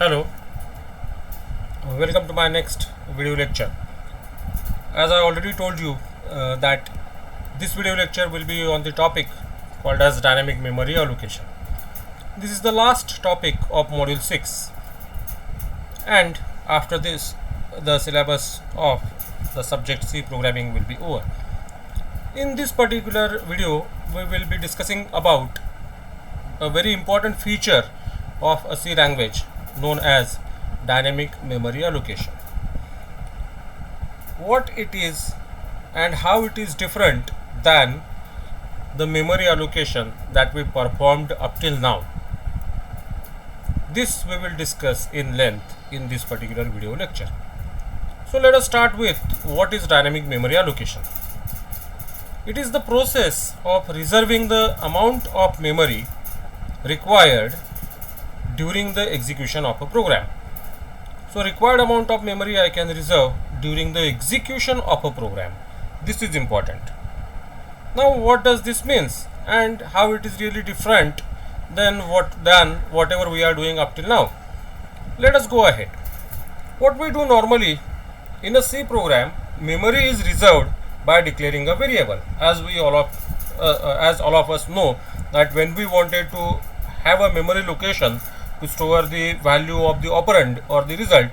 Hello, welcome to my next video lecture. As I already told you that this video lecture will be on the topic called as dynamic memory allocation. This is the last topic of module 6, and after this the syllabus of the subject C programming will be over. In this particular video we will be discussing about a very important feature of a C language known as dynamic memory allocation. What it is and how it is different than the memory allocation that we performed up till now. This we will discuss in length in this particular video lecture. So let us start with what is dynamic memory allocation. It is the process of reserving the amount of memory required during the execution of a program. So required amount of memory I can reserve during the execution of a program. This is important. Now what does this means and how it is really different than whatever we are doing up till now? Let us go ahead. What we do normally in a C program, memory is reserved by declaring a variable. As all of us know that when we wanted to have a memory location to store the value of the operand or the result,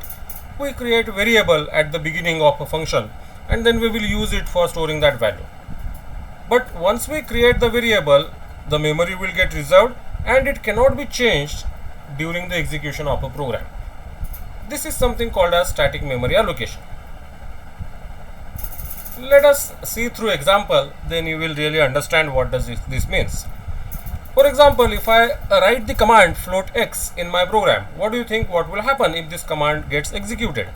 we create a variable at the beginning of a function and then we will use it for storing that value. But once we create the variable, the memory will get reserved and it cannot be changed during the execution of a program. This is something called as static memory allocation. Let us see through example, then you will really understand what does this means. For example, if I write the command float x in my program, what do you think what will happen if this command gets executed?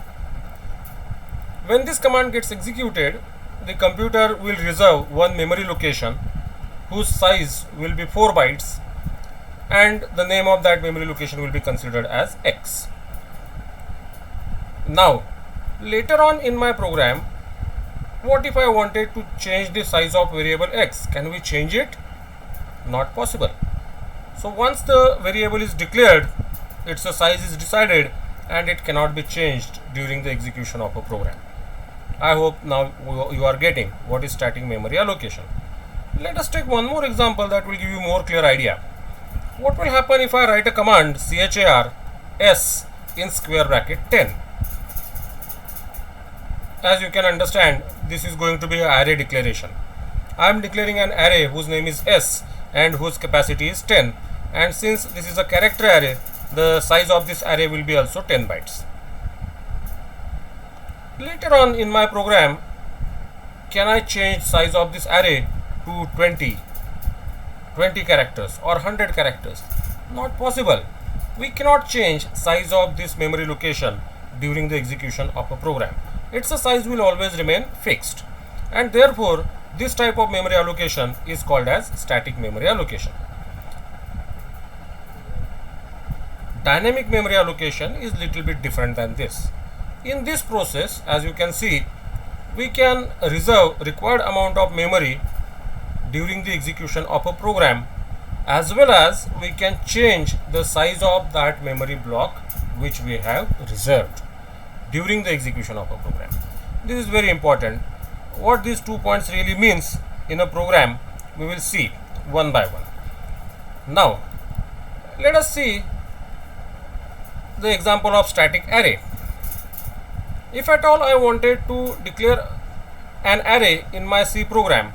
When this command gets executed, the computer will reserve one memory location whose size will be 4 bytes and the name of that memory location will be considered as x. Now, later on in my program, what if I wanted to change the size of variable x? Can we change it? Not possible. So once the variable is declared, its size is decided and it cannot be changed during the execution of a program. I hope now you are getting what is static memory allocation. Let us take one more example that will give you more clear idea. What will happen if I write a command char s in square bracket 10? As you can understand, this is going to be an array declaration. I am declaring an array whose name is s and whose capacity is 10, and since this is a character array, the size of this array will be also 10 bytes. Later on in my program, can I change size of this array to 20 characters or 100 characters? Not possible. We cannot change size of this memory location during the execution of a program. Its size will always remain fixed, and therefore this type of memory allocation is called as static memory allocation. Dynamic memory allocation is little bit different than this. In this process, as you can see, we can reserve required amount of memory during the execution of a program, as well as we can change the size of that memory block which we have reserved during the execution of a program. This is very important. What these 2 points really means in a program, we will see one by one. Now, let us see the example of static array. If at all I wanted to declare an array in my C program,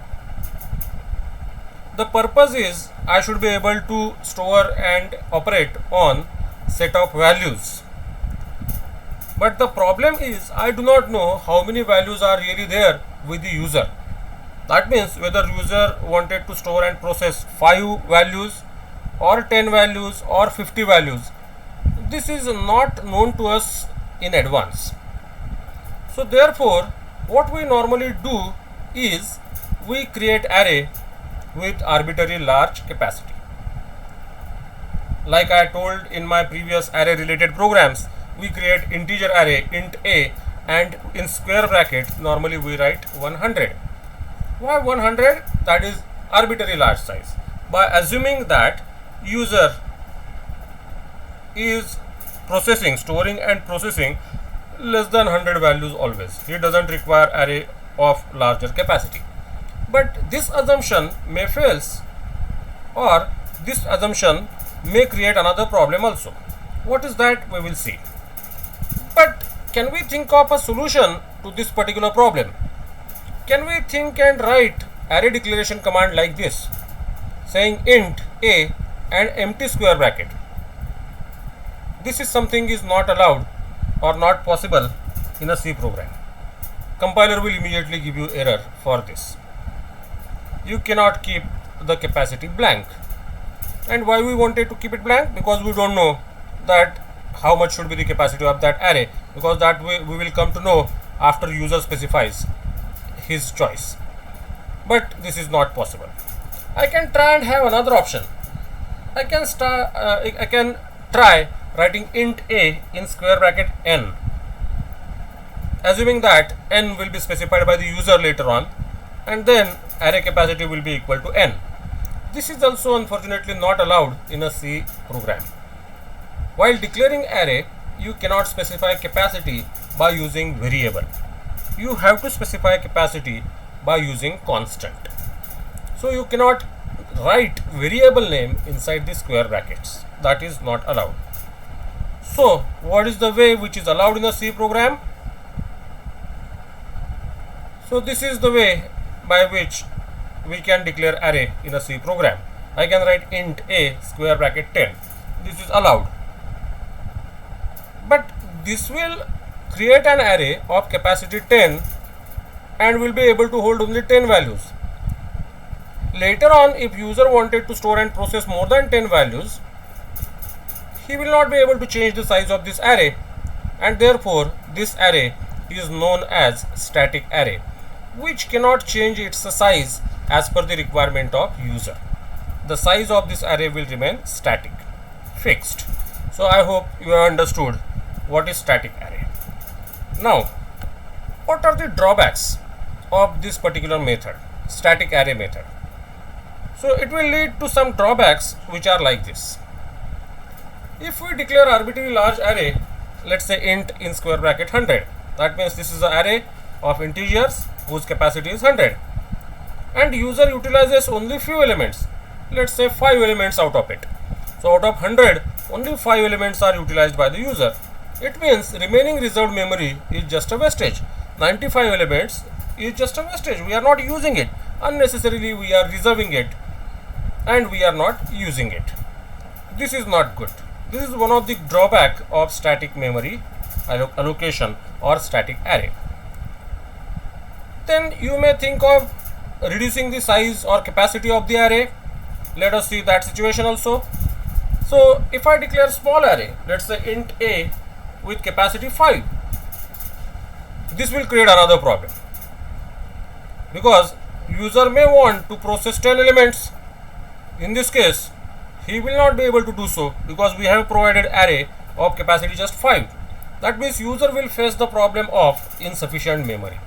the purpose is I should be able to store and operate on set of values. But the problem is I do not know how many values are really there with the user. That means whether user wanted to store and process 5 values or 10 values or 50 values. This is not known to us in advance. So therefore, what we normally do is we create array with arbitrary large capacity. Like I told in my previous array related programs, we create integer array int a and in square bracket normally we write 100. Why 100? That is arbitrary large size. By assuming that user is processing, storing and processing less than 100 values always. He doesn't require array of larger capacity. But this assumption may fail, or this assumption may create another problem also. What is that? We will see. But can we think of a solution to this particular problem? Can we think and write array declaration command like this, saying int a and empty square bracket? This is something is not allowed or not possible in a C program. Compiler will immediately give you error for this. You cannot keep the capacity blank. And why we wanted to keep it blank? Because we don't know that how much should be the capacity of that array, because that we will come to know after user specifies his choice. But this is not possible. I can try and have another option. I can try writing int a in square bracket n, assuming that n will be specified by the user later on, and then array capacity will be equal to n. This is also unfortunately not allowed in a C program. While declaring array, you cannot specify capacity by using variable. You have to specify capacity by using constant. So you cannot write variable name inside the square brackets. That is not allowed. So what is the way which is allowed in a C program? So this is the way by which we can declare array in a C program. I can write int a square bracket 10. This is allowed. But this will create an array of capacity 10 and will be able to hold only 10 values. Later on, if user wanted to store and process more than 10 values, he will not be able to change the size of this array, and therefore this array is known as static array, which cannot change its size as per the requirement of user. The size of this array will remain static, fixed. So I hope you have understood what is static array. Now, what are the drawbacks of this particular method, static array method? So it will lead to some drawbacks which are like this. If we declare arbitrary large array, let's say int in square bracket 100, that means this is an array of integers whose capacity is 100, and user utilizes only few elements, let's say 5 elements out of it. So out of 100, only 5 elements are utilized by the user. It means remaining reserved memory is just a wastage. 95 elements is just a wastage. We are not using it. Unnecessarily we are reserving it and we are not using it. This is not good. This is one of the drawback of static memory allocation or static array. Then you may think of reducing the size or capacity of the array. Let us see that situation also. So if I declare small array, let's say int a with capacity 5, this will create another problem, because user may want to process 10 elements. In this case, he will not be able to do so because we have provided array of capacity just 5. That means user will face the problem of insufficient memory.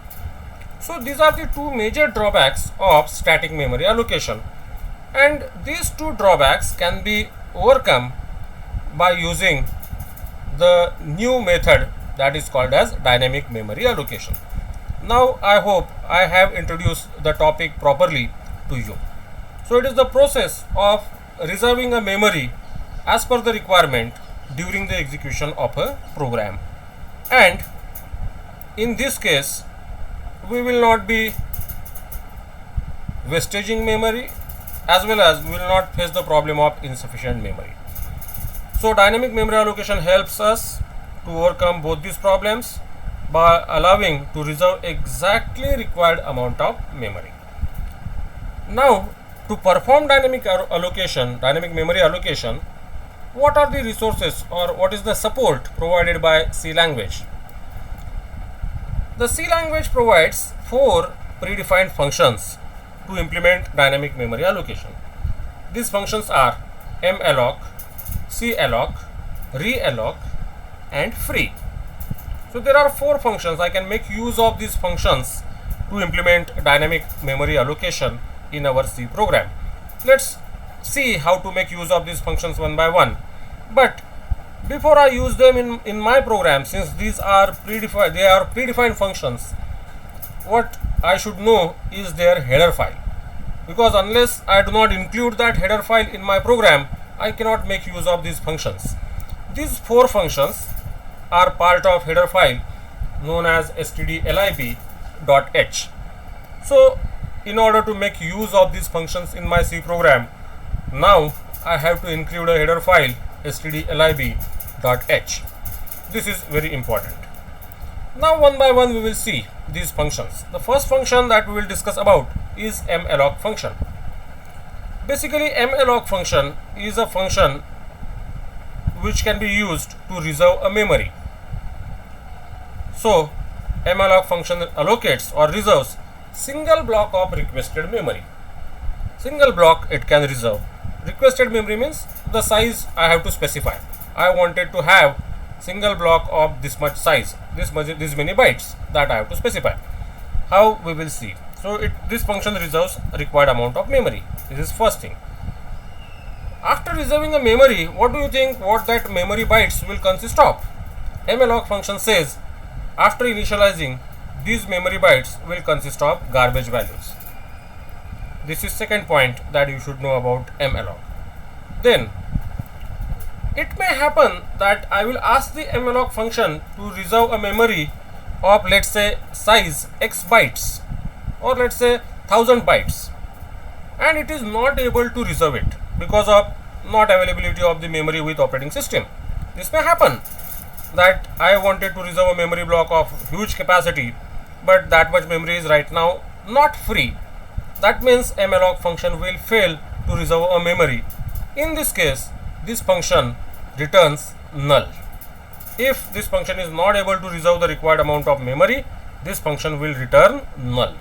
So these are the two major drawbacks of static memory allocation, and these two drawbacks can be overcome by using the new method that is called as dynamic memory allocation. Now I hope I have introduced the topic properly to you. So it is the process of reserving a memory as per the requirement during the execution of a program, and in this case we will not be wastaging memory, as well as we will not face the problem of insufficient memory. So dynamic memory allocation helps us to overcome both these problems by allowing to reserve exactly required amount of memory. Now, to perform dynamic memory allocation, what are the resources or what is the support provided by C language? The C language provides 4 predefined functions to implement dynamic memory allocation. These functions are malloc, calloc, realloc, and free. So there are 4 functions. I can make use of these functions to implement dynamic memory allocation in our C program. Let's see how to make use of these functions one by one. But before I use them in my program, since these are predefined, they are predefined functions, what I should know is their header file, because unless I do not include that header file in my program, I cannot make use of these functions. These four functions are part of header file known as stdlib.h. So in order to make use of these functions in my C program, now I have to include a header file stdlib.h. This is very important. Now one by one we will see these functions. The first function that we will discuss about is malloc function. Basically, malloc function is a function which can be used to reserve a memory. So malloc function allocates or reserves single block of requested memory. Single block it can reserve. Requested memory means the size I have to specify. I wanted to have single block of this much size, this many bytes that I have to specify. How we will see. So this function reserves required amount of memory. This is first thing. After reserving a memory, what do you think what that memory bytes will consist of? malloc function says after initializing, these memory bytes will consist of garbage values. This is second point that you should know about malloc. Then it may happen that I will ask the malloc function to reserve a memory of, let's say, size x bytes, or let's say 1000 bytes, and it is not able to reserve it because of not availability of the memory with operating system. This may happen that I wanted to reserve a memory block of huge capacity, but that much memory is right now not free. That means malloc function will fail to reserve a memory. In this case, this function returns null. If this function is not able to reserve the required amount of memory, this function will return null.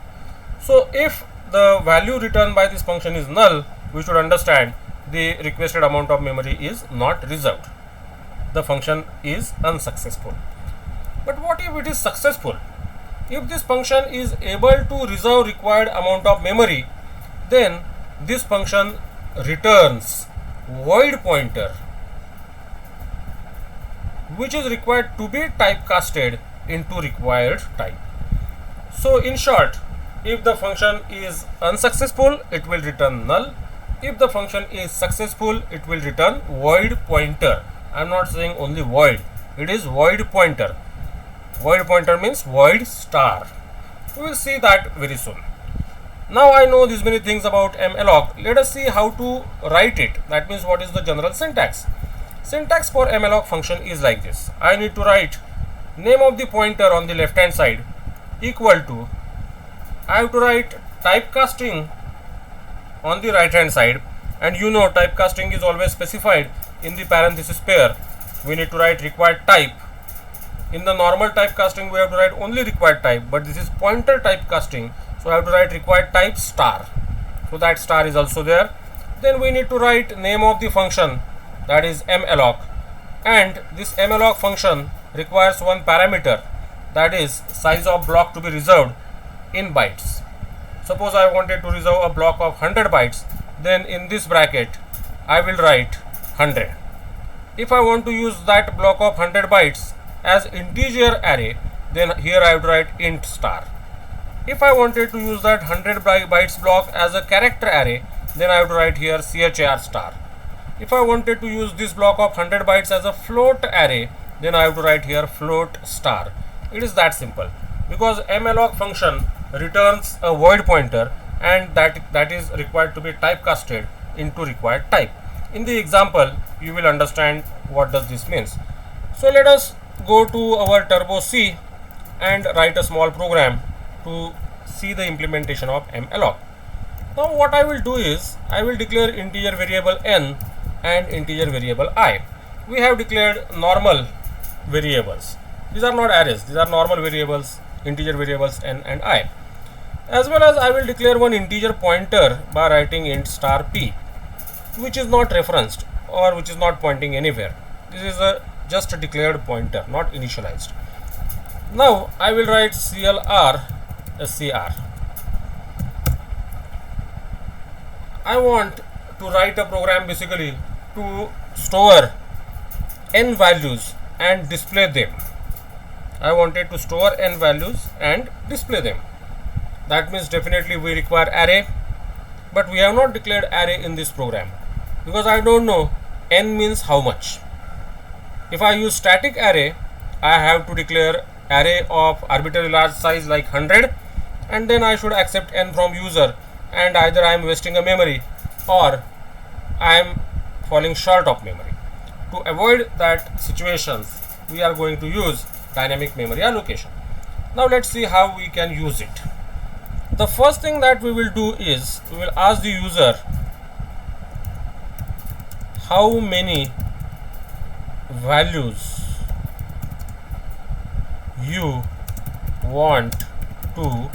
So if the value returned by this function is null, we should understand the requested amount of memory is not reserved. The function is unsuccessful. But what if it is successful? If this function is able to reserve required amount of memory, then this function returns void pointer, which is required to be typecasted into required type. So in short, if the function is unsuccessful, it will return null. If the function is successful, it will return void pointer. I am not saying only void, it is void pointer. Void pointer means void star. We will see that very soon. Now I know these many things about malloc. Let us see how to write it. That means what is the general syntax. Syntax for malloc function is like this. I need to write name of the pointer on the left hand side equal to, I have to write typecasting on the right hand side, and you know typecasting is always specified in the parenthesis pair. We need to write required type. In the normal typecasting we have to write only required type, but this is pointer typecasting, so I have to write required type star. So that star is also there. Then we need to write name of the function, that is malloc, and this malloc function requires one parameter, that is size of block to be reserved in bytes. Suppose I wanted to reserve a block of 100 bytes, then in this bracket I will write 100. If I want to use that block of 100 bytes as integer array, then here I have to write int star. If I wanted to use that 100 bytes block as a character array, then I have to write here char star. If I wanted to use this block of 100 bytes as a float array, then I have to write here float star. It is that simple, because malloc function returns a void pointer, and that is required to be typecasted into required type. In the example you will understand what does this means. So let us go to our Turbo C and write a small program to see the implementation of malloc. Now what I will do is I will declare integer variable n and integer variable I. We have declared normal variables. These are not arrays, these are normal variables, integer variables n and I. As well as I will declare one integer pointer by writing int star p, which is not referenced or which is not pointing anywhere. This is just a declared pointer, not initialized. Now I will write clr scr. I want to write a program basically to store n values and display them. I wanted to store n values and display them. That means definitely we require array, but we have not declared array in this program because I don't know n means how much. If I use static array, I have to declare array of arbitrary large size like 100, and then I should accept n from user, and either I am wasting a memory or I am falling short of memory. To avoid that situations, we are going to use dynamic memory allocation. Now let's see how we can use it. The first thing that we will do is we will ask the user how many values you want to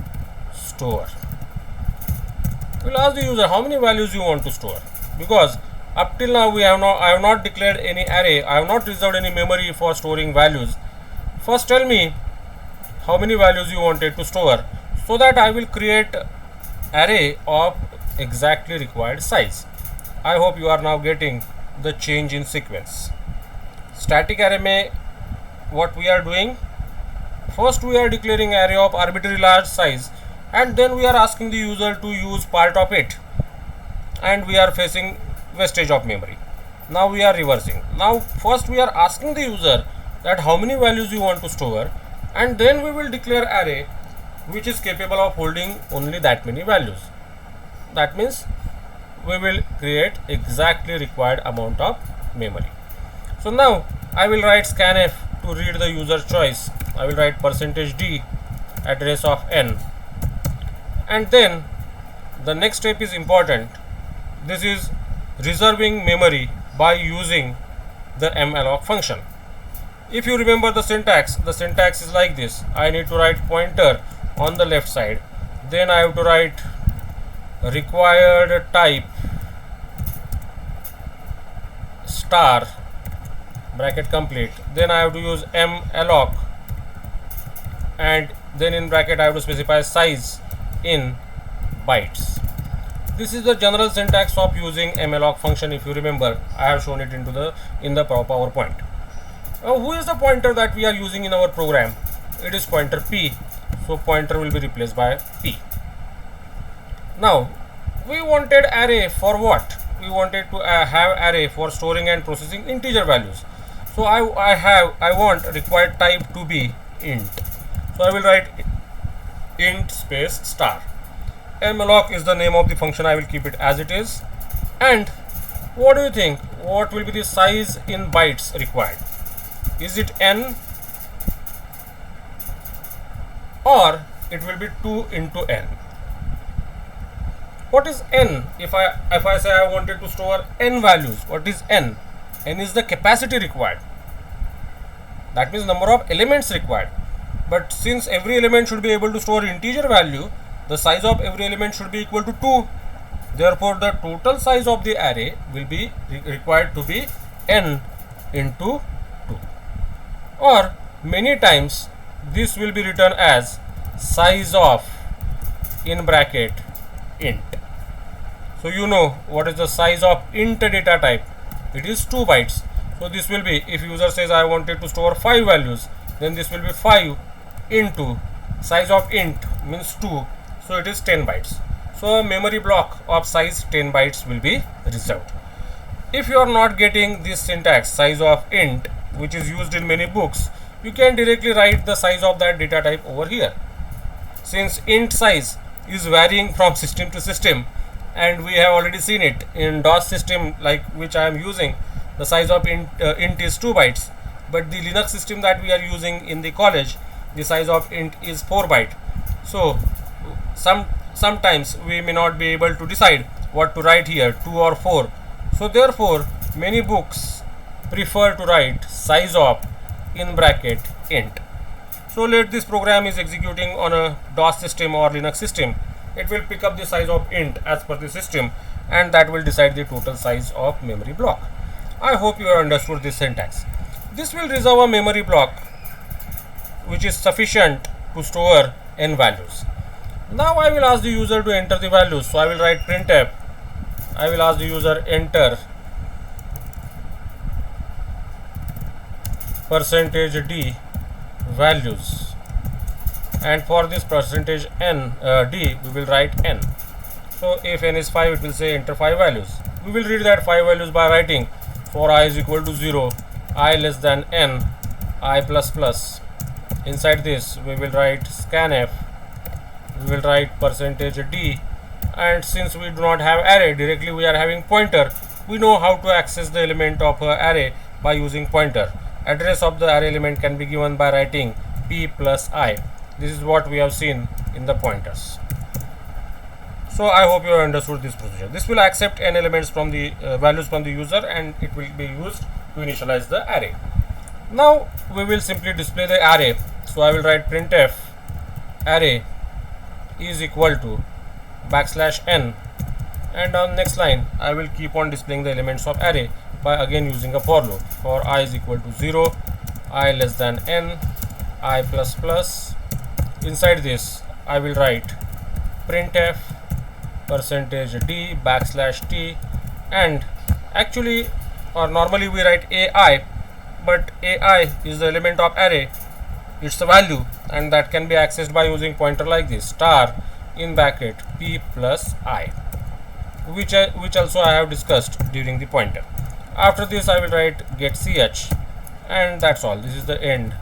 store. We will ask the user how many values you want to store, because up till now I have not declared any array. I have not reserved any memory for storing values. First tell me how many values you wanted to store, so that I will create array of exactly required size. I hope you are now getting the change in sequence. Static array में what we are doing, first we are declaring array of arbitrary large size, and then we are asking the user to use part of it, and we are facing wastage of memory. Now we are reversing. Now first we are asking the user that how many values you want to store, and then we will declare array which is capable of holding only that many values. That means we will create exactly required amount of memory. So now I will write scanf to read the user choice. I will write %d address of n, and then the next step is important. This is reserving memory by using the malloc function. If you remember the syntax is like this. I need to write pointer on the left side, then I have to write required type star bracket complete, then I have to use malloc, and then in bracket I have to specify size in bytes. This is the general syntax of using malloc function. If you remember, I have shown it in the PowerPoint. Now who is the pointer that we are using in our program? It is pointer p, so pointer will be replaced by p. Now we wanted array for what? We wanted to have array for storing and processing integer values. So I want required type to be int. So I will write int space star. malloc is the name of the function. I will keep it as it is. And what do you think? What will be the size in bytes required? Is it n, or it will be 2 into n? What is n? If I say I wanted to store n values, what is n? N is the capacity required. That means number of elements required. But since every element should be able to store integer value, the size of every element should be equal to 2. Therefore, the total size of the array will be required to be n into 2. Or many times this will be written as size of in bracket int. So you know what is the size of int data type? It is 2 bytes. So this will be, if user says I wanted to store 5 values, then this will be 5 into size of int means 2, so it is 10 bytes. So a memory block of size 10 bytes will be reserved. If you are not getting this syntax size of int, which is used in many books, you can directly write the size of that data type over here. Since int size is varying from system to system, and we have already seen it in DOS system like which I am using, the size of int is 2 bytes, but the Linux system that we are using in the college, the size of int is 4 byte. So sometimes we may not be able to decide what to write here, 2 or 4. So therefore many books prefer to write size of in bracket int. So let this program is executing on a DOS system or Linux system. It will pick up the size of int as per the system, and that will decide the total size of memory block. I hope you have understood this syntax. This will reserve a memory block which is sufficient to store n values. Now I will ask the user to enter the values. So I will write printf. I will ask the user enter percentage d values, and for this percentage n d we will write n. So if n is 5, it will say enter 5 values. We will read that 5 values by writing for I is equal to 0, I less than n, I plus plus. Inside this we will write scanf, we will write percentage d, and since we do not have array, directly we are having pointer, we know how to access the element of array by using pointer. Address of the array element can be given by writing p plus I. This is what we have seen in the pointers. So I hope you have understood this procedure. This will accept n elements from the values from the user, and it will be used to initialize the array. Now we will simply display the array. So I will write printf array is equal to \n, and on next line I will keep on displaying the elements of array by again using a for loop. For I is equal to 0, I less than n, I plus plus. Inside this I will write printf percentage d \t, and actually or normally we write ai, but ai is the element of array, it's a value, and that can be accessed by using pointer like this, star in bracket p plus I, which also I have discussed during the pointer. After this I will write get ch, and that's all. This is the end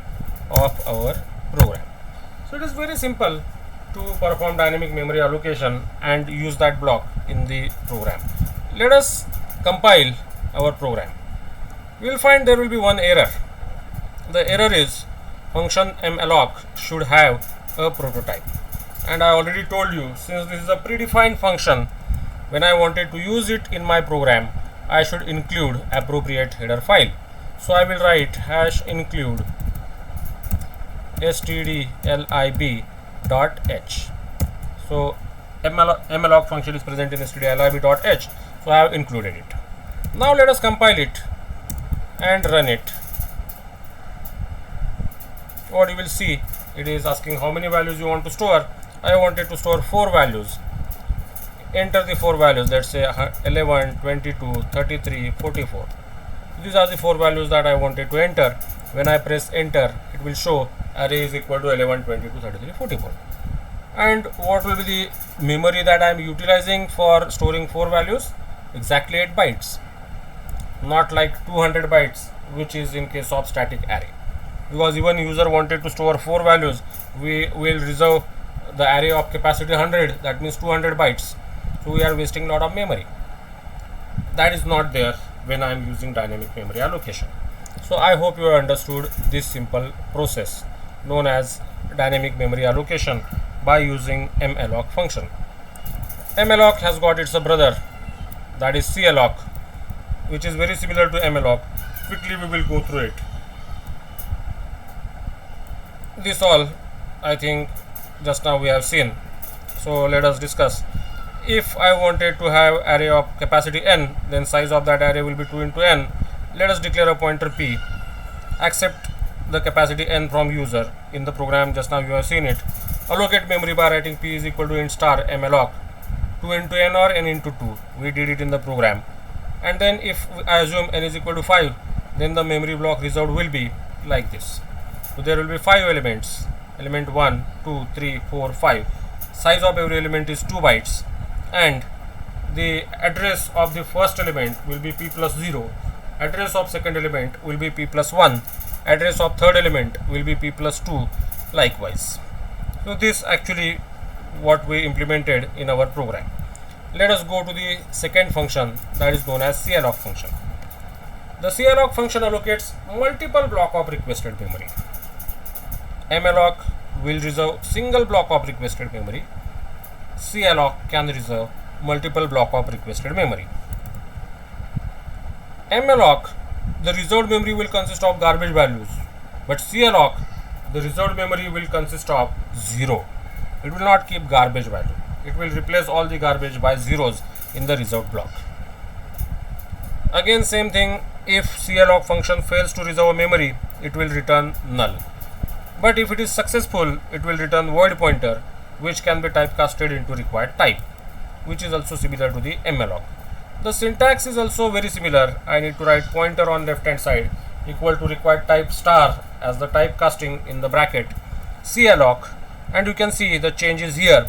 of our program. So it is very simple to perform dynamic memory allocation and use that block in the program. Let us compile our program. We will find there will be one error. The error is function malloc should have a prototype, and I already told you, since this is a predefined function, when I wanted to use it in my program, I should include appropriate header file. So I will write #include stdlib.h. So malloc function is present in stdlib.h, so I have included it. Now let us compile it and run it. What you will see, it is asking how many values you want to store. I wanted to store 4 values. Enter the 4 values, let's say 11, 22, 33, 44. These are the 4 values that I wanted to enter. When I press enter, it will show array is equal to 11, 22, 33, 44. And what will be the memory that I am utilizing for storing 4 values? Exactly 8 bytes, not like 200 bytes, which is in case of static array. Because even user wanted to store 4 values, we will reserve the array of capacity 100, that means 200 bytes. So we are wasting a lot of memory. That is not there when I am using dynamic memory allocation. So I hope you have understood this simple process known as dynamic memory allocation by using malloc function. Malloc has got its brother, that is calloc, which is very similar to malloc. Quickly we will go through it. This all I think just now we have seen. So let us discuss. If I wanted to have array of capacity n, then size of that array will be 2 into n. Let us declare a pointer p, accept the capacity n from user. In the program just now you have seen it. Allocate memory by writing p is equal to int star malloc 2 into n or n into 2. We did it in the program. And then if I assume n is equal to 5, then the memory block reserved will be like this. So there will be 5 elements, element 1, 2, 3, 4, 5. Size of every element is 2 bytes, and the address of the first element will be p plus 0, address of second element will be p plus 1, address of third element will be p plus 2, likewise. So this actually what we implemented in our program. Let us go to the second function, that is known as calloc function. The calloc function allocates multiple block of requested memory. malloc will reserve single block of requested memory. calloc can reserve multiple block of requested memory. malloc, the reserved memory will consist of garbage values, but calloc, the reserved memory will consist of 0. It will not keep garbage value. It will replace all the garbage by zeros in the reserved block. Again same thing, if calloc function fails to reserve memory, it will return null. But if it is successful, it will return void pointer, which can be typecasted into required type, which is also similar to the malloc. The syntax is also very similar. I need to write pointer on left hand side equal to required type star as the type casting in the bracket calloc, and you can see the changes here.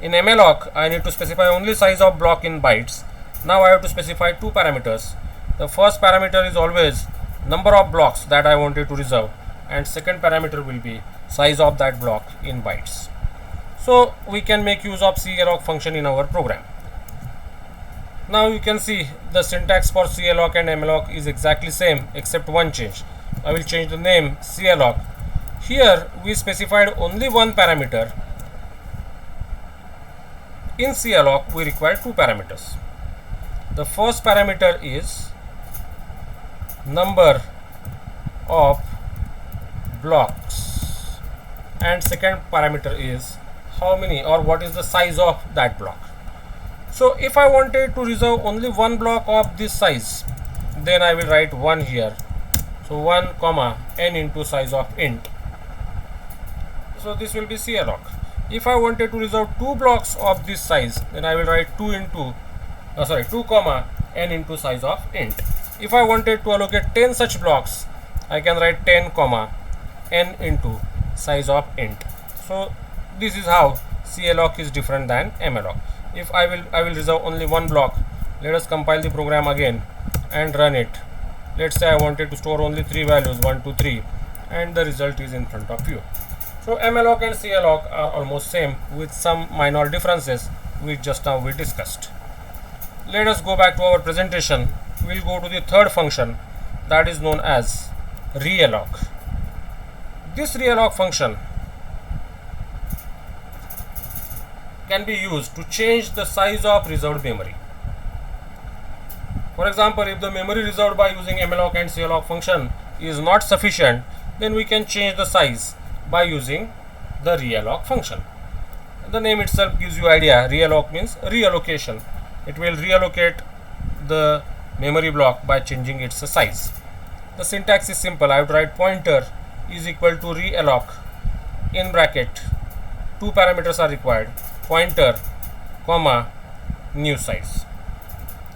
In malloc I need to specify only size of block in bytes. Now I have to specify two parameters. The first parameter is always number of blocks that I wanted to reserve, and second parameter will be size of that block in bytes. So we can make use of calloc function in our program. Now you can see the syntax for calloc and malloc is exactly same except one change. I will change the name calloc. Here we specified only one parameter. In calloc we require two parameters. The first parameter is number of blocks, and second parameter is how many or what is the size of that block. So if I wanted to reserve only one block of this size, then I will write 1 here. So 1 comma n into size of int. So this will be calloc. If I wanted to reserve two blocks of this size, then I will write 2 comma n into size of int. If I wanted to allocate 10 such blocks, I can write 10 comma n into size of int. So this is how calloc is different than malloc. If I will reserve only one block. Let us compile the program again and run it. Let's say I wanted to store only three values 1 2 3, and the result is in front of you. So malloc and calloc are almost same with some minor differences which just now we discussed. Let us go back to our presentation. We'll go to the third function, that is known as realloc. This realloc function can be used to change the size of reserved memory. For example, if the memory reserved by using malloc and calloc function is not sufficient, then we can change the size by using the realloc function. The name itself gives you idea. Realloc means reallocation. It will reallocate the memory block by changing its size. The syntax is simple. I would write pointer is equal to realloc in bracket. Two parameters are required, pointer comma new size.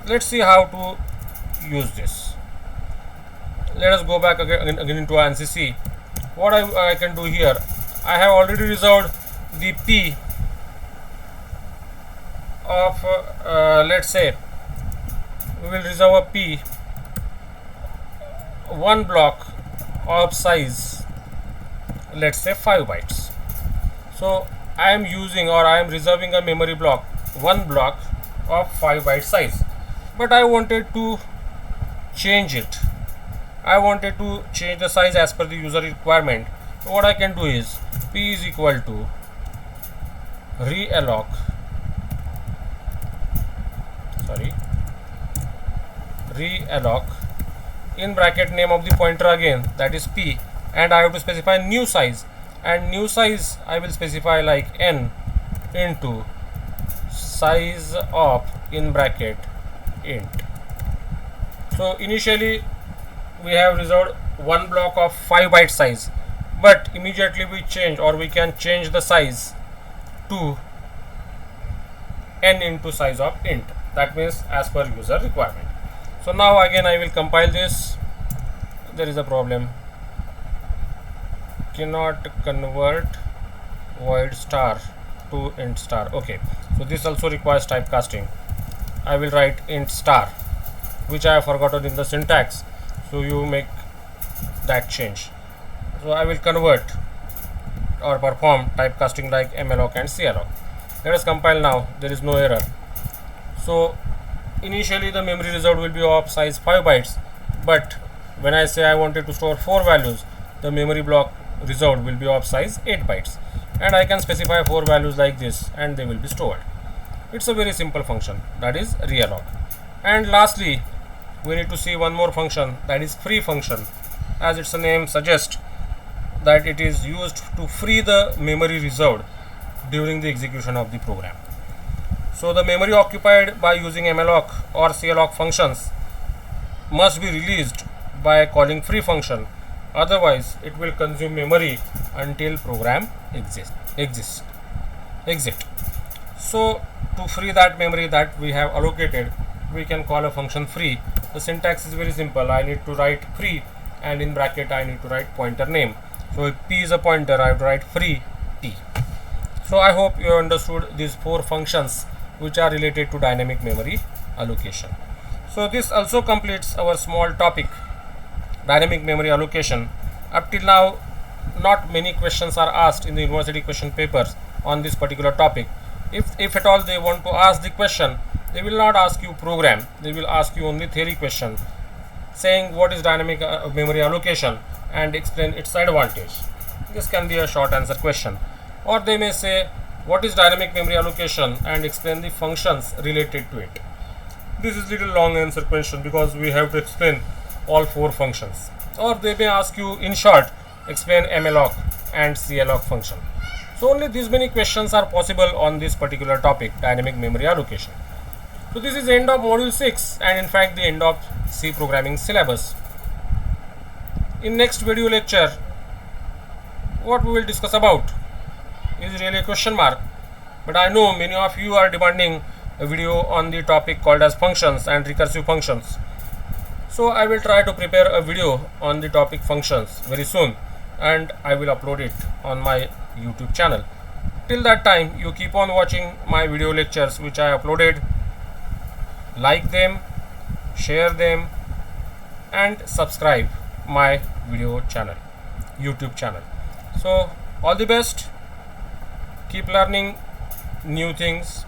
Let's see how to use this. Let us go back again into ANSI and see what I can do here. I have already reserved the p of let's say we will reserve a p one block of size, let's say 5 bytes. So I am using or I am reserving a memory block, one block of 5 byte size, but I wanted to change it. I wanted to change the size as per the user requirement. So what I can do is p is equal to realloc in bracket name of the pointer again, that is p, and I have to specify new size, and new size I will specify like n into size of in bracket int. So initially we have reserved one block of 5 byte size, but immediately we change or we can change the size to n into size of int. That means as per user requirement. So now again I will compile this. There is a problem. Cannot convert void star to int star. Okay, so this also requires typecasting. I will write int star, which I have forgotten in the syntax, so you make that change. So I will convert or perform typecasting like malloc and calloc. Let us compile now. There is no error. So initially the memory reserved will be of size 5 bytes, but when I say I wanted to store 4 values, the memory block reserved will be of size 8 bytes, and I can specify 4 values like this and they will be stored. It's a very simple function, that is realloc. And lastly, we need to see one more function, that is free function. As its name suggests, that it is used to free the memory reserved during the execution of the program. So the memory occupied by using malloc or calloc functions must be released by calling free function, otherwise it will consume memory until program exit. So to free that memory that we have allocated, we can call a function free. The syntax is very simple. I need to write free and in bracket I need to write pointer name. So if p is a pointer, I have to write free p. So I hope you understood these 4 functions which are related to dynamic memory allocation. So this also completes our small topic, dynamic memory allocation. Up till now, not many questions are asked in the university question papers on this particular topic. If at all they want to ask the question, they will not ask you program, they will ask you only theory question saying what is dynamic memory allocation and explain its advantage. This can be a short answer question. Or they may say what is dynamic memory allocation and explain the functions related to it. This is little long answer question because we have to explain all 4 functions. Or they may ask you in short explain malloc and calloc function. So only these many questions are possible on this particular topic, dynamic memory allocation. So this is the end of module 6 and in fact the end of C programming syllabus. In next video lecture, what we will discuss about is really a question mark, but I know many of you are demanding a video on the topic called as functions and recursive functions. So I will try to prepare a video on the topic functions very soon and I will upload it on my YouTube channel. Till that time, you keep on watching my video lectures which I uploaded. Like them, share them and subscribe my video channel, YouTube channel. So all the best, keep learning new things.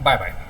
Bye bye.